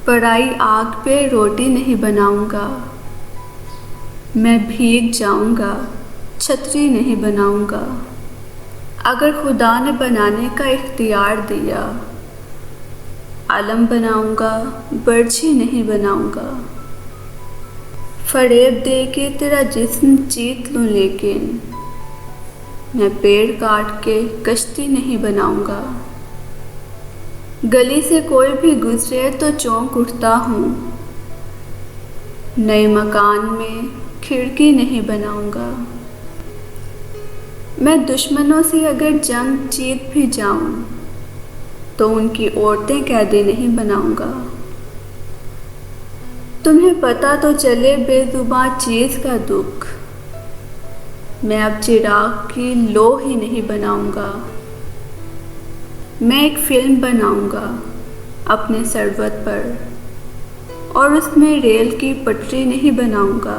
पराई आग पे रोटी नहीं बनाऊंगा। मैं भीग जाऊंगा, छतरी नहीं बनाऊंगा। अगर खुदा ने बनाने का इख्तियार दिया, आलम बनाऊंगा, बर्छी नहीं बनाऊंगा। फरेब दे के तेरा जिस्म जीत लूं, लेकिन मैं पेड़ काट के कश्ती नहीं बनाऊंगा। गली से कोई भी गुजरे तो चौंक उठता हूँ। नए मकान में खिड़की नहीं बनाऊंगा। मैं दुश्मनों से अगर जंग जीत भी जाऊं तो उनकी औरतें कैदी नहीं बनाऊंगा। तुम्हें पता तो चले बेजुबान चीज़ का दुख, मैं अब चिराग की लो ही नहीं बनाऊंगा। मैं एक फिल्म बनाऊंगा अपने सरबत पर, और उसमें रेल की पटरी नहीं बनाऊंगा।